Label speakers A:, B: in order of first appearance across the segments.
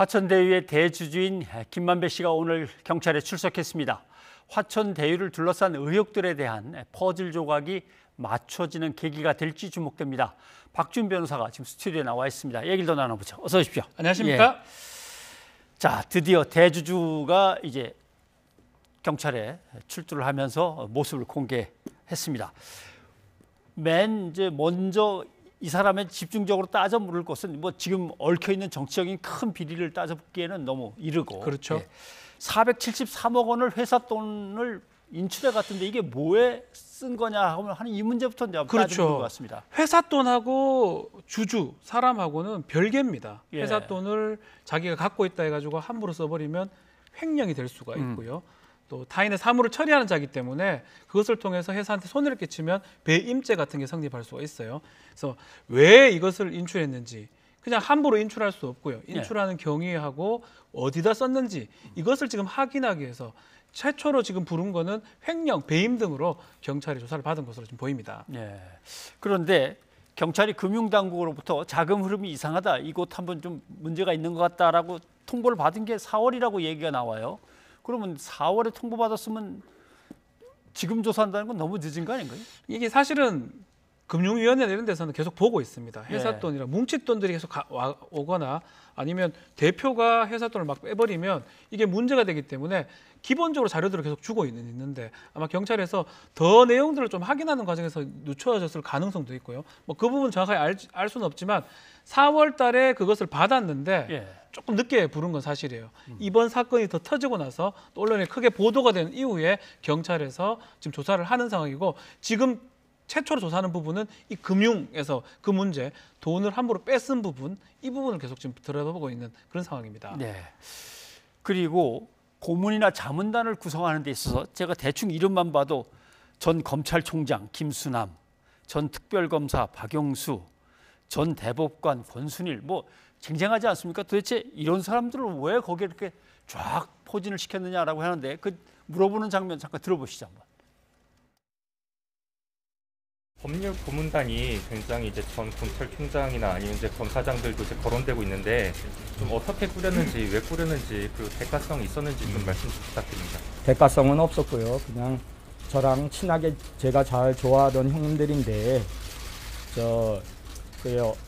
A: 화천대유의 대주주인 김만배 씨가 오늘 경찰에 출석했습니다. 화천대유를 둘러싼 의혹들에 대한 퍼즐 조각이 맞춰지는 계기가 될지 주목됩니다. 박준 변호사가 지금 스튜디오에 나와 있습니다. 얘기를 더 나눠보죠. 어서 오십시오.
B: 안녕하십니까?
A: 예. 자, 드디어 대주주가 이제 경찰에 출두를 하면서 모습을 공개했습니다. 먼저 이 사람의 집중적으로 따져 물을 것은 뭐 지금 얽혀 있는 정치적인 큰 비리를 따져보기에는 너무 이르고,
B: 그렇죠.
A: 예. 473억 원을 회사 돈을 인출해 갔던데 이게 뭐에 쓴 거냐 하는 이 문제부터 이제
B: 그렇죠.
A: 따져보는 것 같습니다.
B: 회사 돈하고 주주 사람하고는 별개입니다.
A: 예.
B: 회사 돈을 자기가 갖고 있다 해가지고 함부로 써버리면 횡령이 될 수가 있고요. 또 타인의 사물을 처리하는 자이기 때문에 그것을 통해서 회사한테 손해를 끼치면 배임죄 같은 게 성립할 수가 있어요. 그래서 왜 이것을 인출했는지 그냥 함부로 인출할 수 없고요. 인출하는 경위하고 어디다 썼는지 이것을 지금 확인하기 위해서 최초로 지금 부른 거는 횡령, 배임 등으로 경찰이 조사를 받은 것으로 지금 보입니다.
A: 예. 그런데 경찰이 금융당국으로부터 자금 흐름이 이상하다, 이곳 한번 좀 문제가 있는 것 같다라고 통보를 받은 게 4월이라고 얘기가 나와요. 그러면 4월에 통보받았으면 지금 조사한다는 건 너무 늦은 거 아닌가요?
B: 이게 사실은 금융위원회 이런 데서는 계속 보고 있습니다. 회사
A: 예.
B: 돈이랑 뭉칫 돈들이 계속 오거나 아니면 대표가 회사 돈을 막 빼버리면 이게 문제가 되기 때문에 기본적으로 자료들을 계속 주고 있는데 아마 경찰에서 더 내용들을 좀 확인하는 과정에서 늦춰졌을 가능성도 있고요. 뭐 그 부분 정확하게 알 수는 없지만 4월 달에 그것을 받았는데
A: 예.
B: 조금 늦게 부른 건 사실이에요. 이번 사건이 더 터지고 나서 또 언론에 크게 보도가 된 이후에 경찰에서 지금 조사를 하는 상황이고 지금 최초로 조사하는 부분은 이 금융에서 그 문제, 돈을 함부로 뺏은 부분, 이 부분을 계속 지금 들여다보고 있는 그런 상황입니다.
A: 네. 그리고 고문이나 자문단을 구성하는 데 있어서 제가 대충 이름만 봐도 전 검찰총장 김수남, 전 특별검사 박영수, 전 대법관 권순일, 뭐 쟁쟁하지 않습니까? 도대체 이런 사람들을 왜 거기에 이렇게 쫙 포진을 시켰느냐라고 하는데 그 물어보는 장면 잠깐 들어보시죠 한번.
C: 법률 고문단이 굉장히 이제 전 검찰총장이나 아니면 이제 검사장들도 이제 거론되고 있는데 좀 어떻게 꾸렸는지, 왜 꾸렸는지, 그리고 대가성이 있었는지 좀 말씀 좀 부탁드립니다.
D: 대가성은 없었고요. 그냥 저랑 친하게 제가 잘 좋아하던 형님들인데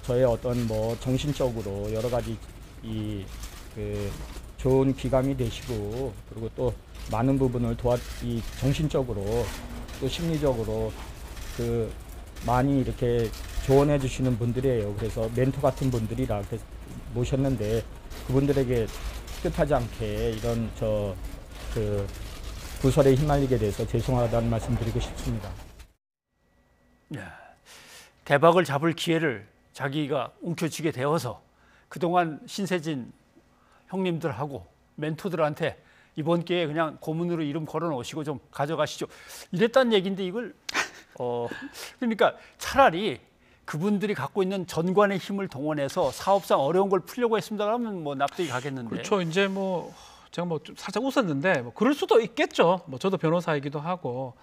D: 저의 어떤 뭐 정신적으로 여러 가지 좋은 귀감이 되시고 그리고 또 많은 부분을 정신적으로 또 심리적으로 많이 이렇게 조언해 주시는 분들이에요. 그래서 멘토 같은 분들이라 모셨는데 그분들에게 뜻하지 않게 이런 구설에 휘말리게 돼서 죄송하다는 말씀 드리고 싶습니다.
A: 대박을 잡을 기회를 자기가 움켜쥐게 되어서 그동안 신세진 형님들하고 멘토들한테 이번 기회에 그냥 고문으로 이름 걸어놓으시고 좀 가져가시죠, 이랬다는 얘기인데 이걸 그러니까 차라리 그분들이 갖고 있는 전관의 힘을 동원해서 사업상 어려운 걸 풀려고 했습니다 그러면 뭐 납득이 가겠는데.
B: 그렇죠. 이제 뭐 제가 뭐 좀 살짝 웃었는데 뭐 그럴 수도 있겠죠. 뭐 저도 변호사이기도 하고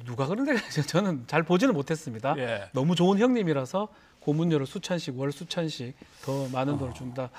B: 누가 그런데 저는 잘 보지는 못했습니다.
A: 예.
B: 너무 좋은 형님이라서 고문료를 수천씩, 월 수천씩 더 많은 돈을 준다.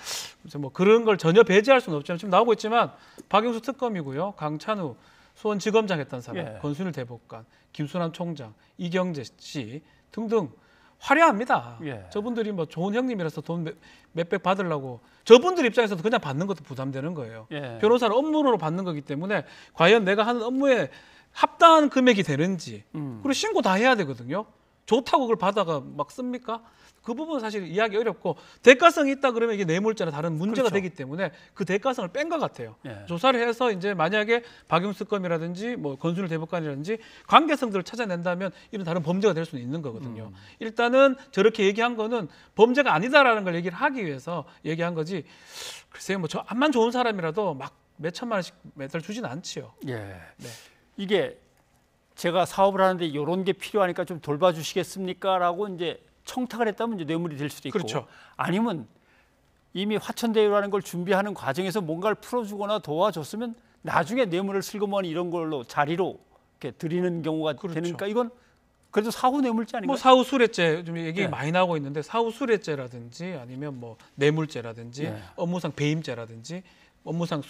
B: 그래서 뭐 그런 걸 전혀 배제할 수는 없지만 지금 나오고 있지만 박영수 특검이고요, 강찬우 수원지검장 했던 사람,
A: 예.
B: 권순일 대법관, 김수남 총장, 이경재 씨 등등 화려합니다.
A: 예.
B: 저분들이 뭐 좋은 형님이라서 돈 몇백 받으려고 저분들 입장에서도 그냥 받는 것도 부담되는 거예요.
A: 예.
B: 변호사는 업무로 받는 거기 때문에 과연 내가 하는 업무에 합당한 금액이 되는지 그리고 신고 다 해야 되거든요. 좋다고 그걸 받아가 막 씁니까? 그 부분은 사실 이해하기 어렵고 대가성이 있다 그러면 이게 뇌물죄나 다른 문제가
A: 그렇죠.
B: 되기 때문에 그 대가성을 뺀 것 같아요.
A: 예.
B: 조사를 해서 이제 만약에 박영수 건이라든지 뭐 권순일 대법관이라든지 관계성들을 찾아낸다면 이런 다른 범죄가 될 수는 있는 거거든요. 일단은 저렇게 얘기한 거는 범죄가 아니다라는 걸 얘기를 하기 위해서 얘기한 거지. 글쎄요, 뭐 저 암만 좋은 사람이라도 막 몇 천만 원씩 매달 주진 않지요.
A: 예.
B: 네.
A: 이게 제가 사업을 하는데 이런 게 필요하니까 좀 돌봐주시겠습니까라고 이제 청탁을 했다면 이제 뇌물이 될 수도 있고,
B: 그렇죠.
A: 아니면 이미 화천대유라는 걸 준비하는 과정에서 뭔가를 풀어주거나 도와줬으면 나중에 뇌물을 슬그머니 이런 걸로 자리로 이렇게 드리는 경우가
B: 그렇죠.
A: 되니까 이건 그래도 사후 뇌물죄 아닌가요?
B: 뭐 사후 수뢰죄 좀 얘기
A: 네.
B: 많이 나오고 있는데 사후 수뢰죄라든지 아니면 뭐 뇌물죄라든지
A: 네.
B: 업무상 배임죄라든지 업무상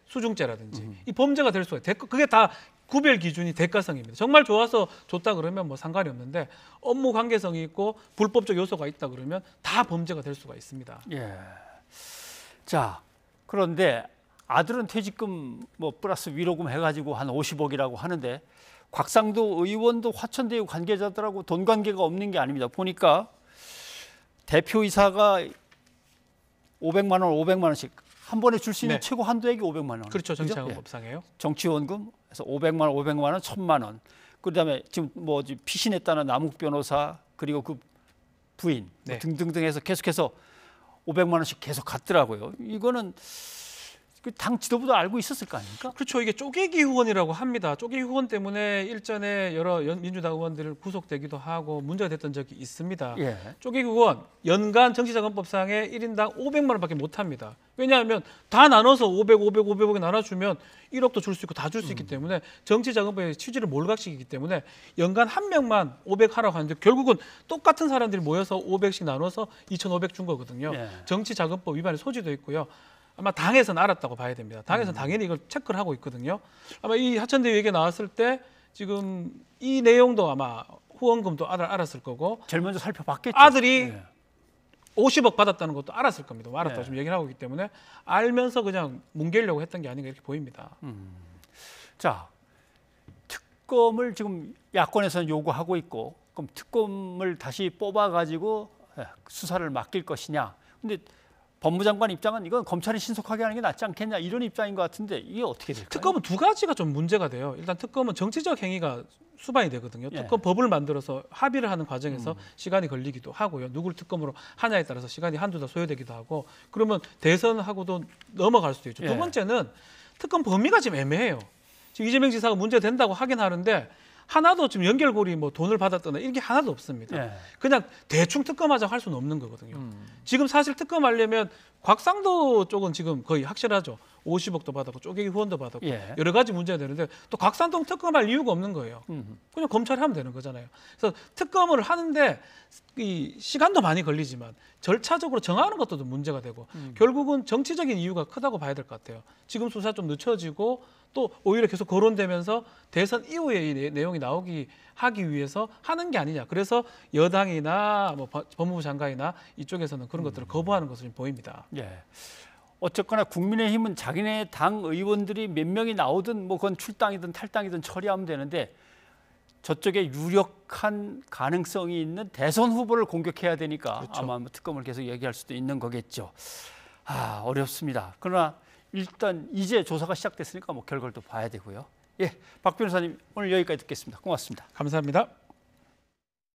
B: 수중죄라든지 이 범죄가 될 수가 있어요. 그게 다 구별 기준이 대가성입니다. 정말 좋아서 줬다 그러면 뭐 상관이 없는데 업무 관계성이 있고 불법적 요소가 있다 그러면 다 범죄가 될 수가 있습니다.
A: 예. 자, 그런데 아들은 퇴직금 뭐 플러스 위로금 해가지고 한 50억이라고 하는데 곽상도 의원도 화천대유 관계자들하고 돈 관계가 없는 게 아닙니다. 보니까 대표이사가 500만 원, 500만 원씩 한 번에 줄 수 있는
B: 네.
A: 최고 한도액이 500만 원.
B: 그렇죠.
A: 그죠?
B: 정치자금법상에요.
A: 정치원금에서 500만 원, 500만 원, 1000만 원. 그다음에 지금 뭐 피신했다는 남욱 변호사 그리고 그 부인
B: 네.
A: 뭐 등등등 해서 계속해서 500만 원씩 계속 갔더라고요. 이거는 그 당 지도부도 알고 있었을 거 아닙니까?
B: 그렇죠. 이게 쪼개기 후원이라고 합니다. 쪼개기 후원 때문에 일전에 여러 민주당 의원들 구속되기도 하고 문제가 됐던 적이 있습니다.
A: 예.
B: 쪼개기 후원 연간 정치자금법상에 1인당 500만 원밖에 못 합니다. 왜냐하면 다 나눠서 500, 500에 나눠주면 1억도 줄 수 있고 다 줄 수 있기 때문에 정치자금법의 취지를 몰각시키기 때문에 연간 한 명만 500 하라고 하는데 결국은 똑같은 사람들이 모여서 500씩 나눠서 2,500 준 거거든요.
A: 예.
B: 정치자금법 위반의 소지도 있고요. 아마 당에서는 알았다고 봐야 됩니다. 당에서는 당연히 이걸 체크를 하고 있거든요. 아마 이 하천대유 얘기 나왔을 때 지금 이 내용도 아마 후원금도 알았을 거고
A: 제일 먼저 살펴봤겠죠.
B: 아들이
A: 예.
B: 50억 받았다는 것도 알았을 겁니다. 알았다고
A: 네.
B: 지금 얘기를 하고 있기 때문에 알면서 그냥 뭉개려고 했던 게 아닌가 이렇게 보입니다.
A: 자, 특검을 지금 야권에서는 요구하고 있고, 그럼 특검을 다시 뽑아가지고 수사를 맡길 것이냐. 근데 법무장관 입장은 이건 검찰이 신속하게 하는 게 낫지 않겠냐 이런 입장인 것 같은데 이게 어떻게 될까요?
B: 특검은 두 가지가 좀 문제가 돼요. 일단 특검은 정치적 행위가 수반이 되거든요.
A: 예.
B: 특검 법을 만들어서 합의를 하는 과정에서 시간이 걸리기도 하고요. 누굴 특검으로 하냐에 따라서 시간이 한두 달 소요되기도 하고 그러면 대선하고도 넘어갈 수도 있죠.
A: 예.
B: 두 번째는 특검 범위가 지금 애매해요. 지금 이재명 지사가 문제 된다고 하긴 하는데 하나도 지금 연결고리 뭐 돈을 받았거나 이런 게 하나도 없습니다.
A: 예.
B: 그냥 대충 특검하자고 할 수는 없는 거거든요. 지금 사실 특검하려면 곽상도 쪽은 지금 거의 확실하죠. 50억도 받았고 쪼개기 후원도 받았고
A: 예.
B: 여러 가지 문제가 되는데 또 곽상도 특검할 이유가 없는 거예요. 그냥 검찰이 하면 되는 거잖아요. 그래서 특검을 하는데 이 시간도 많이 걸리지만 절차적으로 정하는 것도 문제가 되고 결국은 정치적인 이유가 크다고 봐야 될 것 같아요. 지금 수사 좀 늦춰지고 또 오히려 계속 거론되면서 대선 이후에 이 내용이 나오기 하기 위해서 하는 게 아니냐. 그래서 여당이나 뭐 법무부 장관이나 이쪽에서는 그런 것들을 거부하는 것으로 보입니다.
A: 예. 어쨌거나 국민의힘은 자기네 당 의원들이 몇 명이 나오든 뭐 그건 출당이든 탈당이든 처리하면 되는데 저쪽에 유력한 가능성이 있는 대선 후보를 공격해야 되니까
B: 그렇죠.
A: 아마 뭐 특검을 계속 얘기할 수도 있는 거겠죠. 아, 어렵습니다. 그러나 일단 이제 조사가 시작됐으니까 뭐 결과를 또 봐야 되고요. 예, 박 변호사님 오늘 여기까지 듣겠습니다. 고맙습니다.
B: 감사합니다.